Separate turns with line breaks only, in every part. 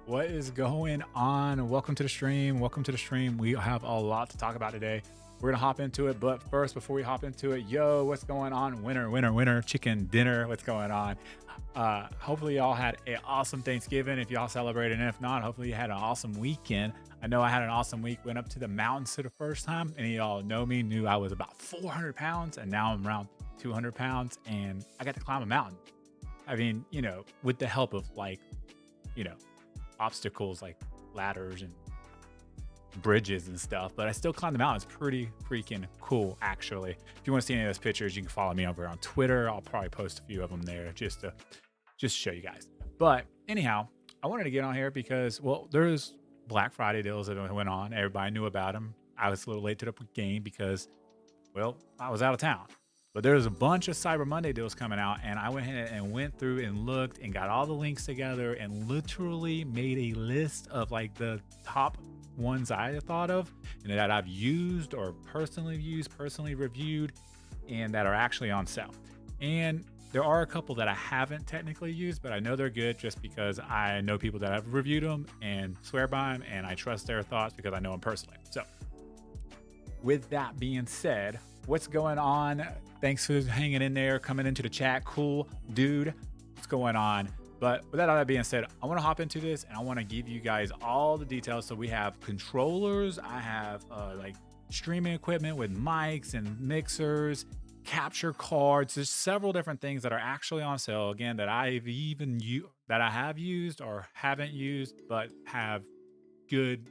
What is going on? Welcome to the stream. Welcome to the stream. We have a lot to talk about today. We're gonna hop into it, but first, before we hop into it, yo, what's going on? Winner, chicken dinner. What's going on? Hopefully, y'all had an awesome Thanksgiving. If y'all celebrated, and if not, hopefully you had an awesome weekend. I know I had an awesome week. Went up to the mountains for the first time. Any of y'all know me, knew I was about 400 pounds, and now I'm around 200 pounds, and I got to climb a mountain. I mean, with the help of you know, obstacles like ladders and bridges and stuff, but I still climbed the mountain. It's pretty freaking cool, actually. If you want to see any of those pictures, you can follow me over on Twitter. I'll probably post a few of them there just to show you guys. But anyhow, I wanted to get on here because, well, there's Black Friday deals that went on. Everybody knew about them. I was a little late to the game because, well, I was out of town. But there's a bunch of Cyber Monday deals coming out, and I went ahead and went through and looked and got all the links together and literally made a list of like the top ones I thought of and that I've used or personally reviewed, and that are actually on sale. And there are a couple that I haven't technically used, but I know they're good just because I know people that have reviewed them and swear by them, and I trust their thoughts because I know them personally. So with that being said, what's going on? Thanks for hanging in there, coming into the chat. Cool, dude. What's going on? But with that being said, I want to hop into this and I want to give you guys all the details. So we have controllers. I have like streaming equipment with mics and mixers, capture cards. There's several different things that are actually on sale. Again, that I have used or haven't used, but have good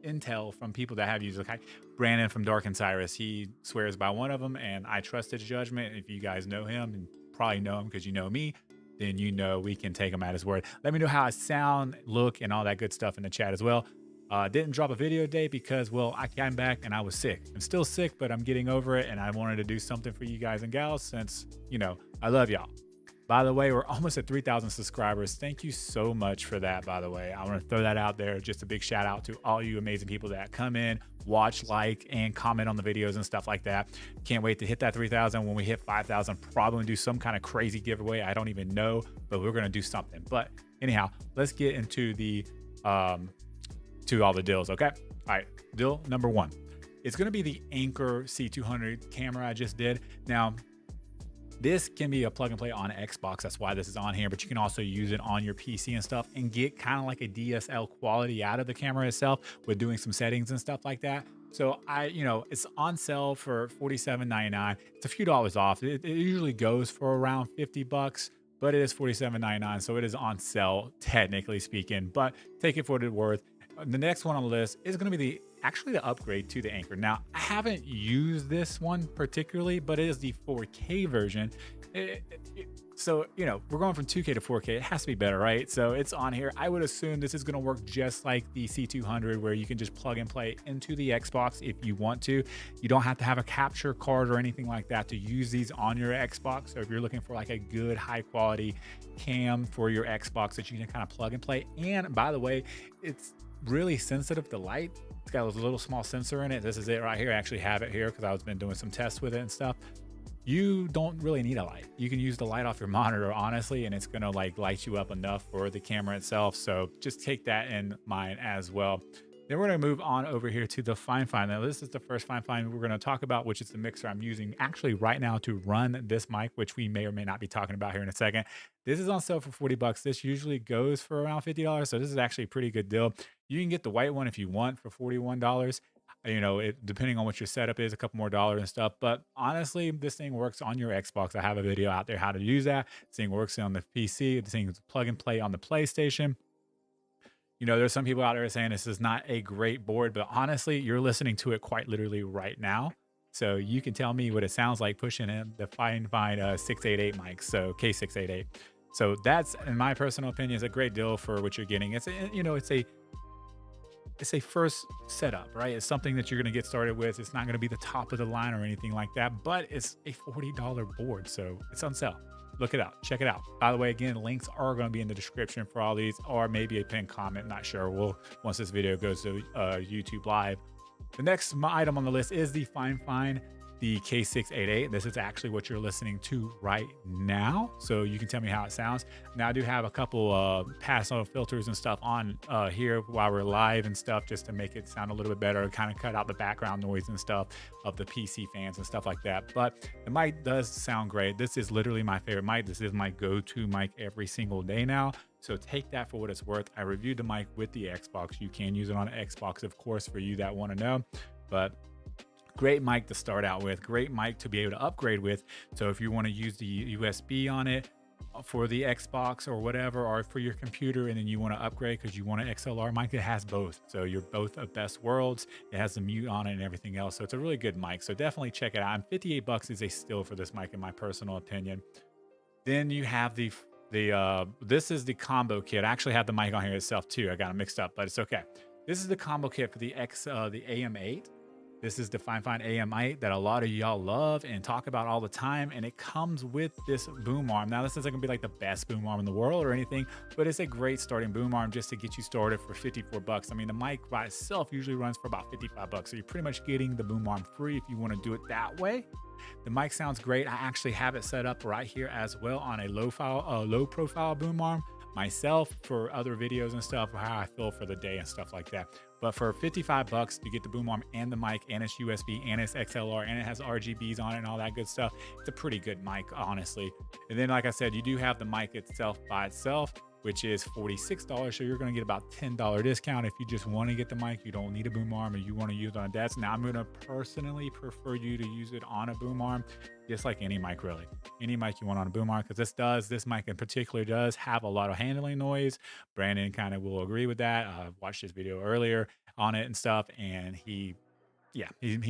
intel from people that have used. Like Brandon from Dark and Cyrus, he swears by one of them, and I trust his judgment. If you guys know him, and probably know him because you know me, then we can take him at his word. Let me know how I sound, look, and all that good stuff in the chat as well. Didn't drop a video today because, well, I came back and I was sick. I'm still sick, but I'm getting over it, and I wanted to do something for you guys and gals since, I love y'all. By the way, we're almost at 3,000 subscribers. Thank you so much for that, by the way. I want to throw that out there. Just a big shout out to all you amazing people that come in, watch, like, and comment on the videos and stuff like that. Can't wait to hit that 3,000. When we hit 5,000, probably do some kind of crazy giveaway. I don't even know, but we're going to do something. But anyhow, let's get into the to all the deals, okay? All right, deal number one. It's going to be the Anker C200 camera I just did. Now, this can be a plug and play on Xbox. That's why this is on here, but you can also use it on your PC and stuff and get kind of like a DSL quality out of the camera itself with doing some settings and stuff like that. So it's on sale for $47.99. It's a few dollars off. It usually goes for around $50, but it is $47.99. So it is on sale, technically speaking, but take it for what it's worth. The next one on the list is going to be actually the upgrade to the Anker. Now, I haven't used this one particularly, but it is the 4K version. So, we're going from 2K to 4K. It has to be better, right? So it's on here. I would assume this is going to work just like the C200, where you can just plug and play into the Xbox if you want to. You don't have to have a capture card or anything like that to use these on your Xbox. So if you're looking for like a good high quality cam for your Xbox that you can kind of plug and play. And by the way, it's really sensitive to light. It's got a little small sensor in it. This is it right here. I actually have it here because I've been doing some tests with it and stuff. You don't really need a light. You can use the light off your monitor, honestly, and it's gonna like light you up enough for the camera itself. So just take that in mind as well. Then we're going to move on over here to the Fine Find. Now, this is the first Fine Find we're going to talk about, which is the mixer I'm using actually right now to run this mic, which we may or may not be talking about here in a second. This is on sale for $40. This usually goes for around $50, so this is actually a pretty good deal. You can get the white one if you want for $41. You know, it depending on what your setup is, a couple more dollars and stuff. But honestly, this thing works on your Xbox. I have a video out there how to use that. This thing works on the PC. This thing is plug and play on the PlayStation. You know, there's some people out there saying this is not a great board, but honestly, you're listening to it quite literally right now. So you can tell me what it sounds like pushing in the fine 688 mics, so K688. So that's, in my personal opinion, is a great deal for what you're getting. It's a, you know, it's a first setup, right? It's something that you're going to get started with. It's not going to be the top of the line or anything like that, but it's a $40 board, so it's on sale. Look it out, check it out. By the way, again, links are going to be in the description for all these, or maybe a pinned comment, not sure. We'll, once this video goes to YouTube live. The next item on the list is the Fine, the K688. This is actually what you're listening to right now, so you can tell me how it sounds. Now, I do have a couple pass-on filters and stuff on here while we're live and stuff, just to make it sound a little bit better, kind of cut out the background noise and stuff of the PC fans and stuff like that. But the mic does sound great. This is literally my favorite mic. This is my go-to mic every single day now. So take that for what it's worth. I reviewed the mic with the Xbox. You can use it on an Xbox, of course, for you that want to know. But great mic to start out with, great mic to be able to upgrade with. So if you want to use the USB on it for the Xbox or whatever, or for your computer, and then you want to upgrade because you want an XLR mic, it has both. So you're both of best worlds. It has the mute on it and everything else. So it's a really good mic. So definitely check it out. And 58 bucks is a steal for this mic in my personal opinion. Then you have this is the combo kit. I actually have the mic on here itself too. I got it mixed up, but it's okay. This is the combo kit for the AM8. This is the Fine AM8 that a lot of y'all love and talk about all the time, and it comes with this boom arm. Now, this isn't gonna be like the best boom arm in the world or anything, but it's a great starting boom arm just to get you started for 54 bucks. I mean, the mic by itself usually runs for about 55 bucks, so you're pretty much getting the boom arm free if you want to do it that way. The mic sounds great. I actually have it set up right here as well on a low profile boom arm myself for other videos and stuff, how I feel for the day and stuff like that. But for 55 bucks to get the boom arm and the mic and it's USB and it's XLR and it has RGBs on it and all that good stuff, it's a pretty good mic, honestly. And then, like I said, you do have the mic itself by itself, which is $46. So you're going to get about $10 discount if you just want to get the mic. You don't need a boom arm, or you want to use it on a desk. Now, I'm going to personally prefer you to use it on a boom arm, just like any mic, really. Any mic you want on a boom arm, because this mic in particular does have a lot of handling noise. Brandon kind of will agree with that. I watched this video earlier on it and stuff, and he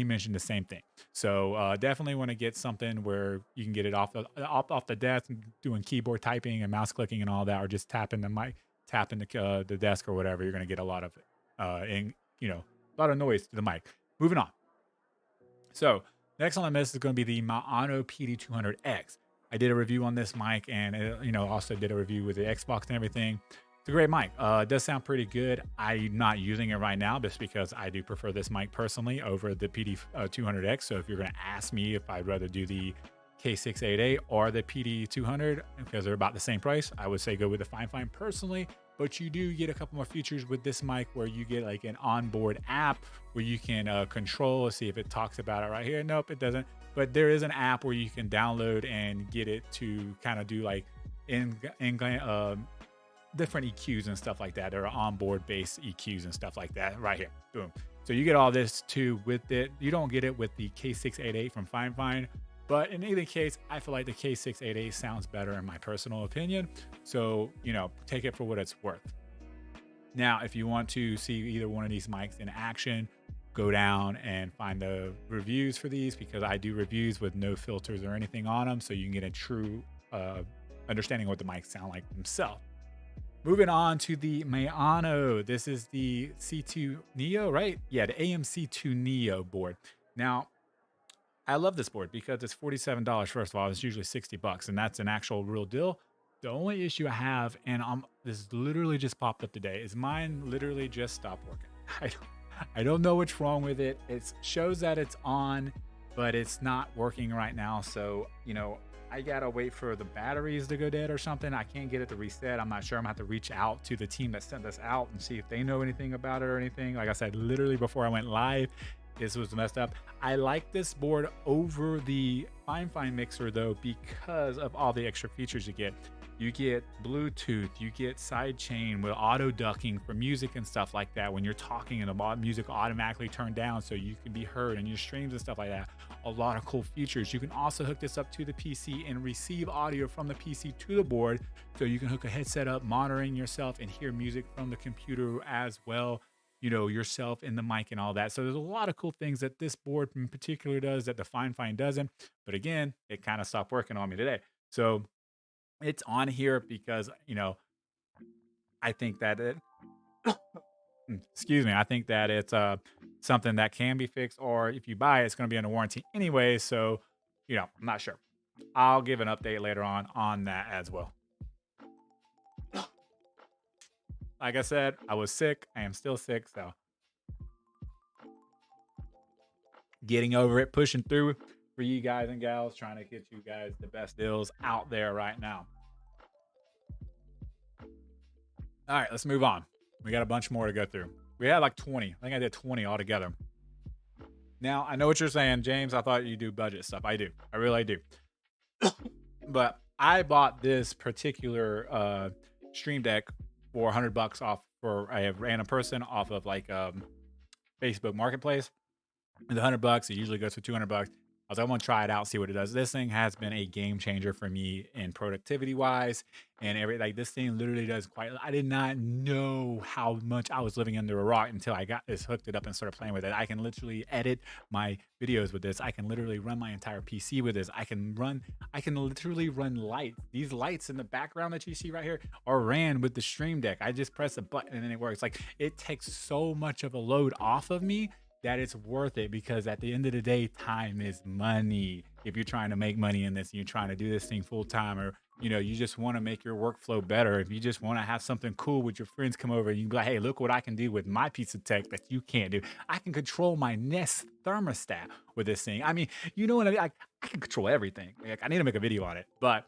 mentioned the same thing. So definitely want to get something where you can get it off the desk, doing keyboard typing and mouse clicking and all that, or just tapping the mic, tapping the desk or whatever. You're going to get a lot of a lot of noise to the mic. Moving on. So next on the list is going to be the Maono PD200X. I did a review on this mic, and also did a review with the Xbox and everything. It's a great mic. It does sound pretty good. I'm not using it right now just because I do prefer this mic personally over the PD200X. So if you're going to ask me if I'd rather do the K688 or the PD200, because they're about the same price, I would say go with the Fine personally. But you do get a couple more features with this mic, where you get like an onboard app where you can control, see if it talks about it right here. Nope, it doesn't. But there is an app where you can download and get it to kind of do like different EQs and stuff like that. There are onboard based EQs and stuff like that right here. Boom. So you get all this too with it. You don't get it with the K688 from Fine. But in either case, I feel like the K688 sounds better in my personal opinion. So, take it for what it's worth. Now, if you want to see either one of these mics in action, go down and find the reviews for these, because I do reviews with no filters or anything on them. So you can get a true understanding of what the mics sound like themselves. Moving on to the Maono. This is the C2 Neo, right? Yeah, the AM-C2 Neo board. Now, I love this board because it's $47. First of all, it's usually 60 bucks, and that's an actual real deal. The only issue I have, and this literally just popped up today, is mine literally just stopped working. I don't know what's wrong with it. It shows that it's on, but it's not working right now. So, I gotta wait for the batteries to go dead or something. I can't get it to reset. I'm not sure. I'm gonna have to reach out to the team that sent this out and see if they know anything about it or anything. Like I said, literally before I went live, this was messed up. I like this board over the Fine mixer though, because of all the extra features you get. You get Bluetooth, you get sidechain with auto ducking for music and stuff like that. When you're talking and the music automatically turned down so you can be heard in your streams and stuff like that. A lot of cool features. You can also hook this up to the PC and receive audio from the PC to the board. So you can hook a headset up, monitoring yourself and hear music from the computer as well. You know, yourself in the mic and all that. So there's a lot of cool things that this board in particular does that the Fine Fine doesn't. But again, it kind of stopped working on me today. So it's on here because, I think that it excuse me, I think that it's something that can be fixed, or if you buy it, it's going to be under warranty anyway. So, I'm not sure. I'll give an update later on that as well. Like I said, I was sick. I am still sick. So getting over it, pushing through for you guys and gals, trying to get you guys the best deals out there right now. All right, let's move on. We got a bunch more to go through. We had like 20. I think I did 20 altogether. Now, I know what you're saying, James. I thought you do budget stuff. I do. I really do. But I bought this particular Stream Deck for 100 bucks off for a random person off of like Facebook Marketplace. It's 100 bucks. It usually goes for 200 bucks. I was like, I'm gonna try it out, see what it does. This thing has been a game changer for me in productivity wise, and like this thing literally does quite. I did not know how much I was living under a rock until I got this, hooked it up, and started playing with it. I can literally edit my videos with this. I can literally run my entire PC with this. I can literally run lights. These lights in the background that you see right here are ran with the Stream Deck. I just press a button and then it works. Like it takes so much of a load off of me that it's worth it, because at the end of the day, time is money. If you're trying to make money in this and you're trying to do this thing full time, or you just want to make your workflow better, if you just want to have something cool with your friends come over and you can be like, hey, look what I can do with my piece of tech that you can't do. I can control my Nest thermostat with this thing. I mean, you know what I mean? I can control everything. Like, I need to make a video on it, but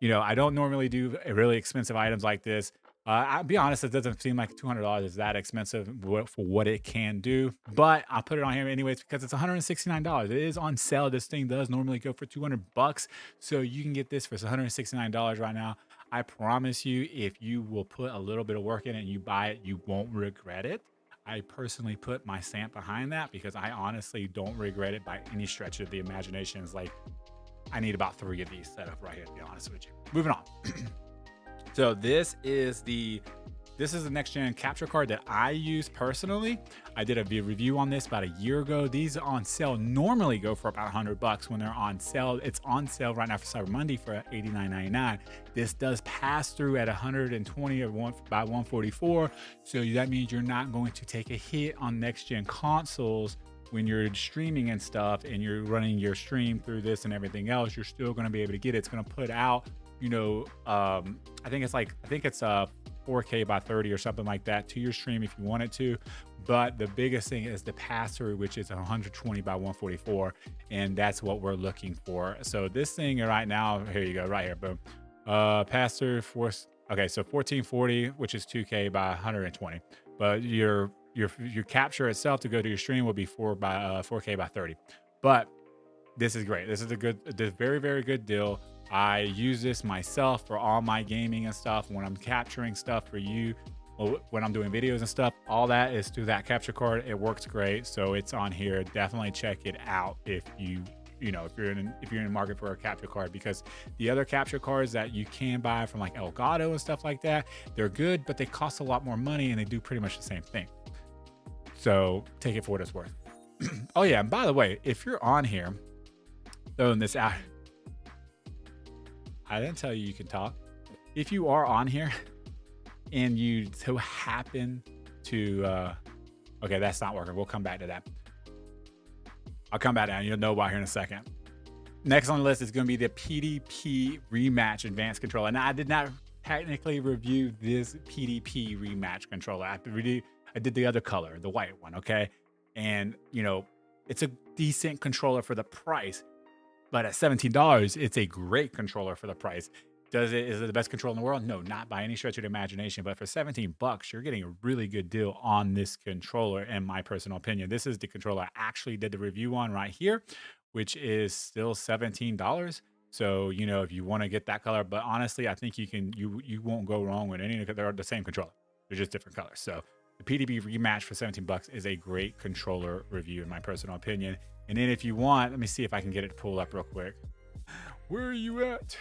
I don't normally do really expensive items like this. I'll be honest, it doesn't seem like $200 is that expensive for what it can do, but I'll put it on here anyways because it's $169. It is on sale. This thing does normally go for 200 bucks, so you can get this for $169 right now. I promise you, if you will put a little bit of work in it and you buy it, you won't regret it. I personally put my stamp behind that because I honestly don't regret it by any stretch of the imagination. It's like, I need about 3 of these set up right here, to be honest with you. Moving on. So this is the next gen capture card that I use personally. I did a review on this about a year ago. These on sale normally go for about 100 bucks when they're on sale. It's on sale right now for Cyber Monday for $89.99. This does pass through at 120 or by 144. So that means you're not going to take a hit on next gen consoles when you're streaming and stuff and you're running your stream through this and everything else. You're still going to be able to get it. It's going to put out, I think it's 4K by 30 or something like that to your stream if you want it to. But the biggest thing is the pass through, which is 120 by 144, and that's what we're looking for. So this thing right now, here you go, right here, boom. Pass through force. Okay, so 1440, which is 2K by 120, but your capture itself to go to your stream will be 4K by 30. But this is great. This is a very, very good deal. I use this myself for all my gaming and stuff. When I'm capturing stuff for you, when I'm doing videos and stuff, all that is through that capture card. It works great. So it's on here. Definitely check it out if if you're in the market for a capture card, because the other capture cards that you can buy from like Elgato and stuff like that, they're good, but they cost a lot more money and they do pretty much the same thing. So take it for what it's worth. Oh yeah, and by the way, if you're on here throwing this out, I didn't tell you can talk. If you are on here and you so happen to, okay, that's not working. We'll come back to that. I'll come back down. You'll know about here in a second. Next on the list is going to be the PDP Rematch Advanced Controller. Now, I did not technically review this PDP Rematch controller. I did the other color, the white one, okay? And, it's a decent controller for the price. But at $17, it's a great controller for the price. Is it the best controller in the world? No, not by any stretch of the imagination. But for 17 bucks, you're getting a really good deal on this controller, in my personal opinion. This is the controller I actually did the review on right here, which is still $17. So, you know, if you want to get that color, but honestly, I think you won't go wrong with any, they're the same controller. They're just different colors. So the PDB rematch for 17 bucks is a great controller review in my personal opinion. And then if you want, let me see if I can get it to pull up real quick. Where are you at?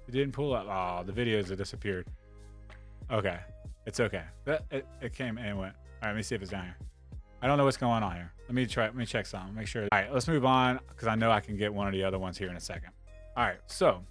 It didn't pull up. Oh, the videos have disappeared. Okay. It's okay. It came and went. All right, let me see if it's down here. I don't know what's going on here. Let me check something. Make sure. All right, let's move on because I know I can get one of the other ones here in a second. All right, so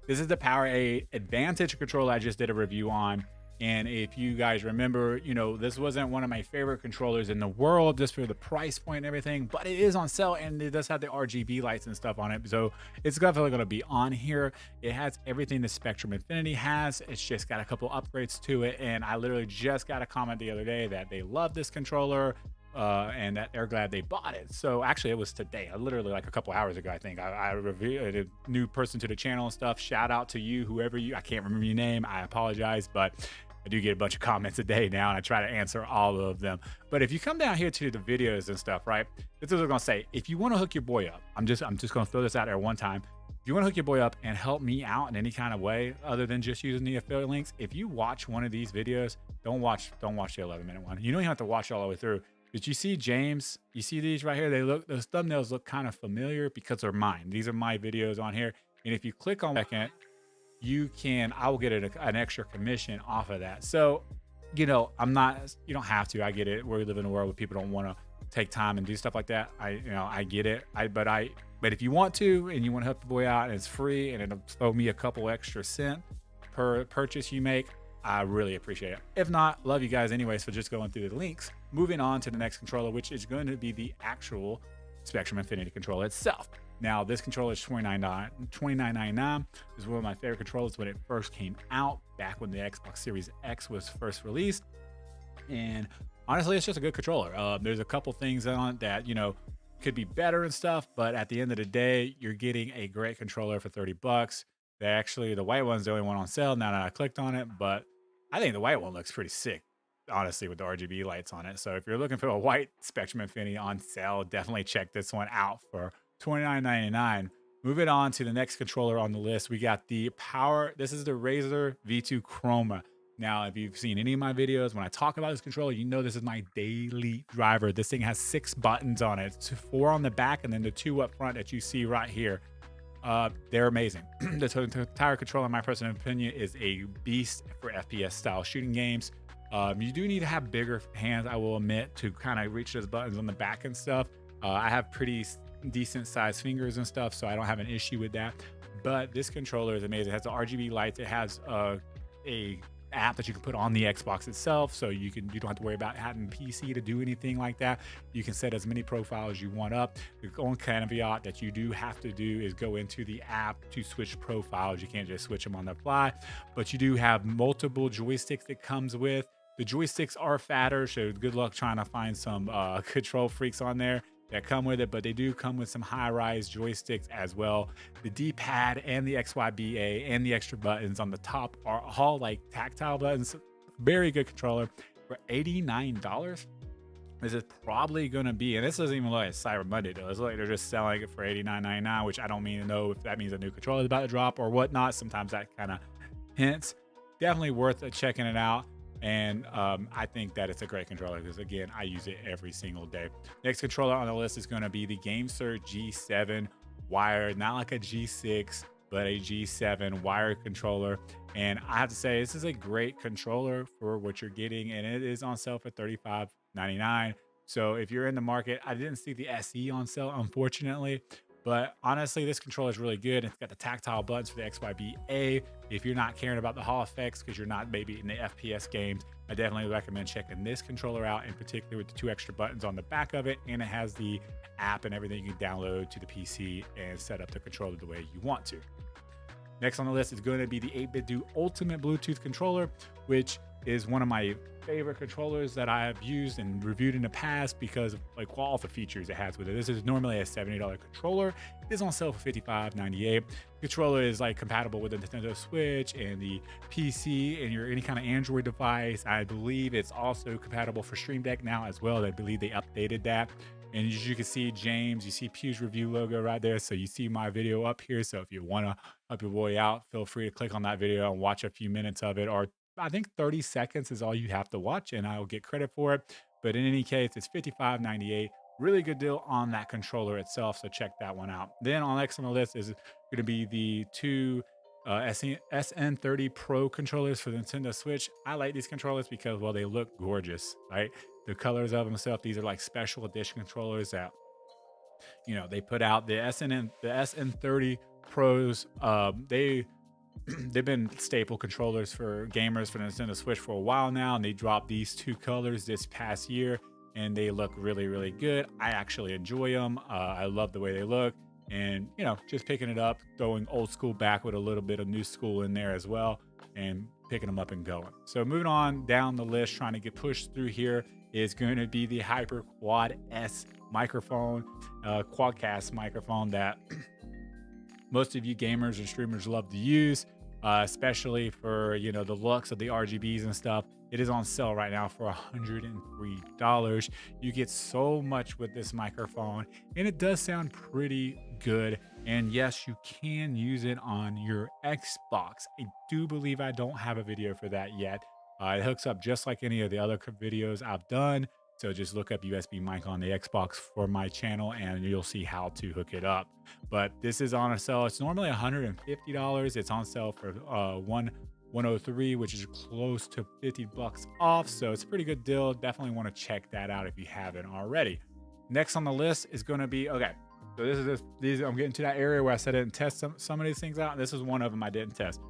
this is the Powerade Advantage controller I just did a review on. And if you guys remember, you know, this wasn't one of my favorite controllers in the world just for the price point and everything, but it is on sale and it does have the RGB lights and stuff on it. So it's definitely going to be on here. It has everything the Spectrum Infinity has. It's just got a couple upgrades to it. And I literally just got a comment the other day that they love this controller and that they're glad they bought it. So actually it was today, literally like a couple hours ago, I think. I reviewed a new person to the channel and stuff. Shout out to you, whoever you, I can't remember your name. I apologize, but I do get a bunch of comments a day now and I try to answer all of them. But if you come down here to the videos and stuff, right? This is what I'm gonna say. If you want to hook your boy up, I'm just gonna throw this out there one time. If you want to hook your boy up and help me out in any kind of way other than just using the affiliate links, if you watch one of these videos, don't watch the 11-minute one. You don't even have to watch all the way through. But you see James, you see these right here, those thumbnails look kind of familiar because they're mine. These are my videos on here. And if you click on second, I will get an extra commission off of that. So, you know, you don't have to, I get it. We live in a world where people don't want to take time and do stuff like that. I get it. But if you want to, and you want to help the boy out and it's free and it'll throw me a couple extra cent per purchase you make, I really appreciate it. If not, love you guys anyway. So just going through the links, moving on to the next controller, which is going to be the actual Spectrum Infinity controller itself. Now, this controller is $29.99. This is one of my favorite controllers when it first came out, back when the Xbox Series X was first released. And honestly, it's just a good controller. There's a couple things on it that, you know, could be better and stuff, but at the end of the day, you're getting a great controller for 30 bucks. The white one's the only one on sale now that I clicked on it, but I think the white one looks pretty sick, honestly, with the RGB lights on it. So if you're looking for a white Spectrum Infinity on sale, definitely check this one out for $29.99. Moving on to the next controller on the list, we got the this is the Razer V2 Chroma. Now, if you've seen any of my videos, when I talk about this controller, you know this is my daily driver. This thing has 6 buttons on it, 4 on the back, and then the 2 up front that you see right here. They're amazing. The entire controller, in my personal opinion, is a beast for FPS style shooting games. You do need to have bigger hands, I will admit, to kind of reach those buttons on the back and stuff. I have pretty decent sized fingers and stuff, so I don't have an issue with that. But this controller is amazing. It has the RGB lights. It has a app that you can put on the Xbox itself, so you don't have to worry about having PC to do anything like that. You can set as many profiles you want up. The only caveat that you do have to do is go into the app to switch profiles. You can't just switch them on the fly, but you do have multiple joysticks that comes with. The joysticks are fatter, so good luck trying to find some control freaks on there that come with it, but they do come with some high-rise joysticks as well. The D-pad and the XYBA and the extra buttons on the top are all like tactile buttons. Very good controller for $89. This is probably gonna be, and this doesn't even look like Cyber Monday though. It's like they're just selling it for $89.99, which I don't mean to know if that means a new controller is about to drop or whatnot. Sometimes that kind of hints. Definitely worth checking it out. And I think that it's a great controller because, again, I use it every single day. Next controller on the list is going to be the GameSir G7 wired, not like a G6, but a G7 wired controller. And I have to say, this is a great controller for what you're getting, and it is on sale for $35.99. So if you're in the market, I didn't see the SE on sale, unfortunately. But honestly, this controller is really good. It's got the tactile buttons for the XYBA. If you're not caring about the Hall effects because you're not maybe in the FPS games, I definitely recommend checking this controller out, in particular with the 2 extra buttons on the back of it. And it has the app and everything you can download to the PC and set up the controller the way you want to. Next on the list is going to be the 8BitDo Ultimate Bluetooth controller, which is one of my favorite controllers that I have used and reviewed in the past because of like all the features it has with it. This is normally a $70 controller. It is on sale for $55.98. Controller is like compatible with the Nintendo Switch and the PC and your any kind of Android device. I believe it's also compatible for Stream Deck now as well. I believe they updated that. And as you can see, James, you see Pew's review logo right there. So you see my video up here. So if you want to help your boy out, feel free to click on that video and watch a few minutes of it, or I think 30 seconds is all you have to watch and I will get credit for it. But in any case, it's $55.98. Really good deal on that controller itself. So check that one out. Then on next on the list is going to be the two SN30 Pro controllers for the Nintendo Switch. I like these controllers because, well, they look gorgeous, right? The colors of themselves, these are like special edition controllers that, you know, they put out. The SN30 Pros, they've been staple controllers for gamers for the Nintendo Switch for a while now, and they dropped these two colors this past year, and they look really, really good. I actually enjoy them. I love the way they look, and you know, just picking it up, throwing old school back with a little bit of new school in there as well, and picking them up and going. So moving on down the list, trying to get pushed through here is going to be the Hyper Quad S microphone, Quadcast microphone that most of you gamers and streamers love to use, especially for, you know, the looks of the RGBs and stuff. It is on sale right now for $103. You get so much with this microphone, and it does sound pretty good. And yes, you can use it on your Xbox. I do believe I don't have a video for that yet. It hooks up just like any of the other videos I've done. So just look up USB mic on the Xbox for my channel and you'll see how to hook it up. But this is on a sale. It's normally $150. It's on sale for $103, which is close to $50 off. So it's a pretty good deal. Definitely want to check that out if you haven't already. Next on the list is going to be, okay, so I'm getting to that area where I said I didn't test some of these things out. This is one of them I didn't test.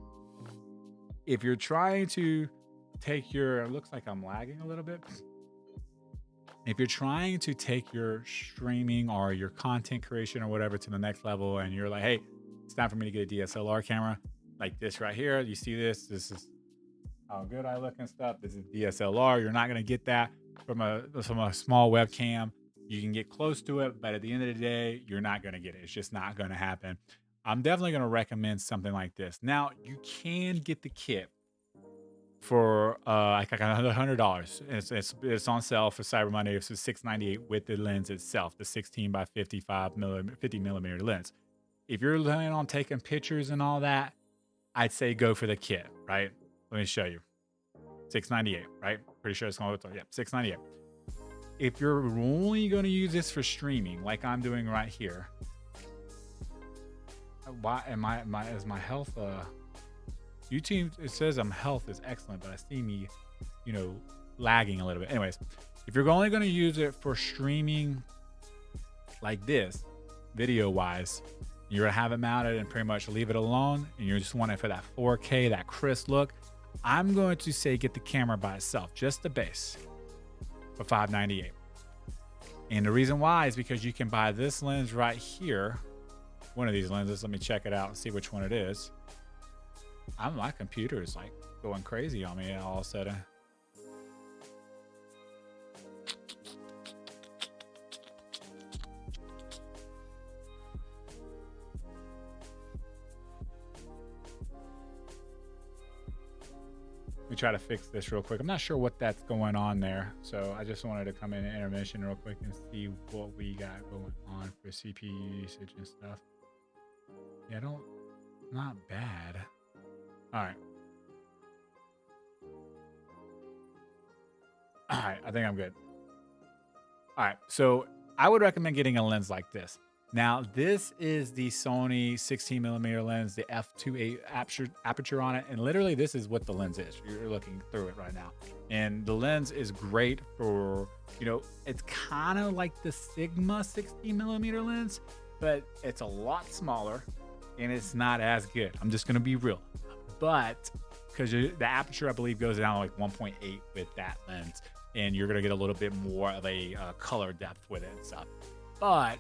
If you're trying to take your, it looks like I'm lagging a little bit. If you're trying to take your streaming or your content creation or whatever to the next level, and you're like, hey, it's time for me to get a DSLR camera like this right here. You see this? This is how good I look and stuff. This is DSLR. You're not going to get that from a small webcam. You can get close to it, but at the end of the day, you're not going to get it. It's just not going to happen. I'm definitely going to recommend something like this. Now, you can get the kit for like $100. It's on sale for Cyber Monday. It's $698 with the lens itself, the 16 by 50 millimeter lens. If you're planning on taking pictures and all that, I'd say go for the kit, right? Let me show you. $698, right? Pretty sure it's going to, yeah, $698. If you're only going to use this for streaming, like I'm doing right here, why is my health YouTube, it says health is excellent, but I see me, you know, lagging a little bit. Anyways, if you're only going to use it for streaming like this, video wise, you're going to have it mounted and pretty much leave it alone, and you just want it for that 4K, that crisp look, I'm going to say get the camera by itself, just the base, for $598. And the reason why is because you can buy this lens right here, one of these lenses. Let me check it out and see which one it is. My computer is like going crazy on me all of a sudden. Let me try to fix this real quick. I'm not sure what that's going on there. So I just wanted to come in intermission real quick and see what we got going on for CPU usage and stuff. Yeah, not bad. All right. I think I'm good. All right. So I would recommend getting a lens like this. Now, this is the Sony 16 millimeter lens, the f2.8 aperture on it. And literally this is what the lens is. You're looking through it right now. And the lens is great for, you know, it's kind of like the Sigma 16 millimeter lens, but it's a lot smaller and it's not as good. I'm just going to be real. But because the aperture, I believe, goes down to like 1.8 with that lens, and you're going to get a little bit more of a color depth with it and stuff. But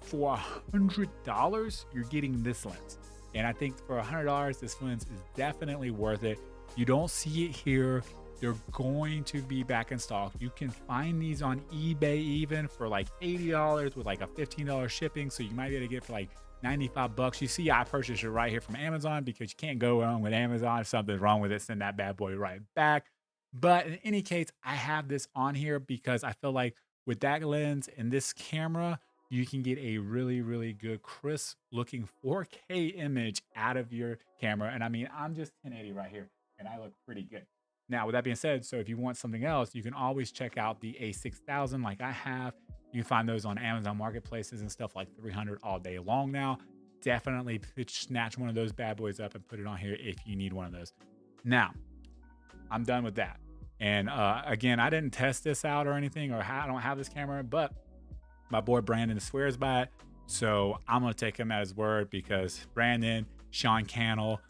for $100, you're getting this lens. And I think for $100, this lens is definitely worth it. You don't see it here they're going to be back in stock. You can find these on eBay even for like $80 with like a $15 shipping. So you might be able to get it for like 95 bucks. You see, I purchased it right here from Amazon because you can't go wrong with Amazon. If something's wrong with it, send that bad boy right back. But in any case, I have this on here because I feel like with that lens and this camera, you can get a really, really good, crisp looking 4K image out of your camera. And I mean, I'm just 1080 right here and I look pretty good. Now, with that being said, so if you want something else, you can always check out the A6000 like I have. You can find those on Amazon marketplaces and stuff like 300 all day long now. Definitely snatch one of those bad boys up and put it on here if you need one of those. Now, I'm done with that. And again, I didn't test this out or anything, or I don't have this camera, but my boy Brandon swears by it. So I'm going to take him at his word because Brandon, Sean Cannell,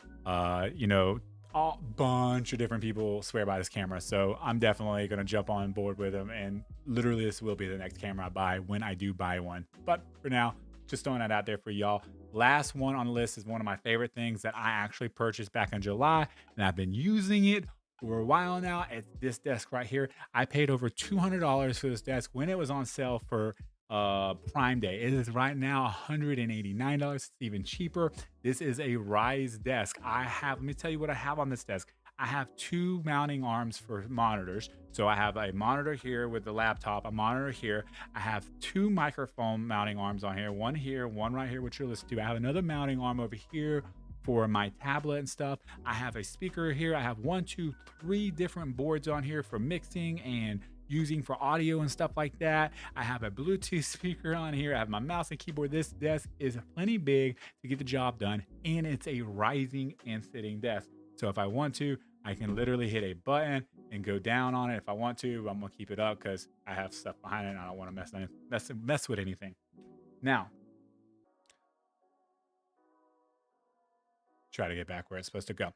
you know, a bunch of different people swear by this camera. So I'm definitely going to jump on board with him. And literally this will be the next camera I buy when I do buy one. But for now, just throwing that out there for y'all. Last one on the list is one of my favorite things that I actually purchased back in July, and I've been using it for a while now. It's this desk right here. I paid over $200 for this desk when it was on sale for Prime Day. It is right now $189. It's even cheaper. This is a Rise desk. Let me tell you what I have on this desk. I have two mounting arms for monitors. So I have a monitor here with the laptop, a monitor here. I have two microphone mounting arms on here, one here, one right here, which you'll listen to. I have another mounting arm over here for my tablet and stuff. I have a speaker here. I have 3 different boards on here for mixing and using for audio and stuff like that. I have a Bluetooth speaker on here. I have my mouse and keyboard. This desk is plenty big to get the job done, and it's a rising and sitting desk. So if I want to, I can literally hit a button and go down on it. If I want to, I'm gonna keep it up because I have stuff behind it and I don't want to mess with anything. Now, try to get back where it's supposed to go.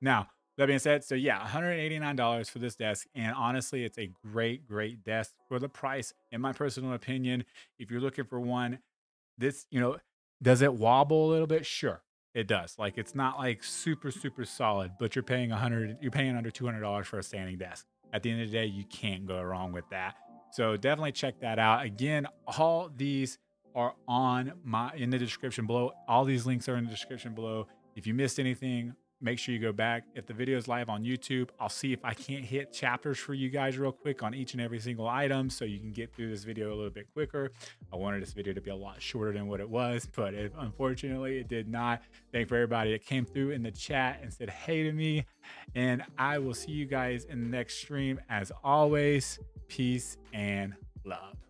Now, that being said, so yeah, $189 for this desk. And honestly, it's a great, great desk for the price. In my personal opinion, if you're looking for one, this, does it wobble a little bit? Sure, it does. Like it's not like super, super solid, but you're paying under $200 for a standing desk. At the end of the day, you can't go wrong with that. So definitely check that out. Again, all these are in the description below. All these links are in the description below. If you missed anything, make sure you go back. If the video is live on YouTube, I'll see if I can't hit chapters for you guys real quick on each and every single item so you can get through this video a little bit quicker. I wanted this video to be a lot shorter than what it was, but unfortunately it did not. Thank for everybody that came through in the chat and said hey to me, and I will see you guys in the next stream. As always, peace and love.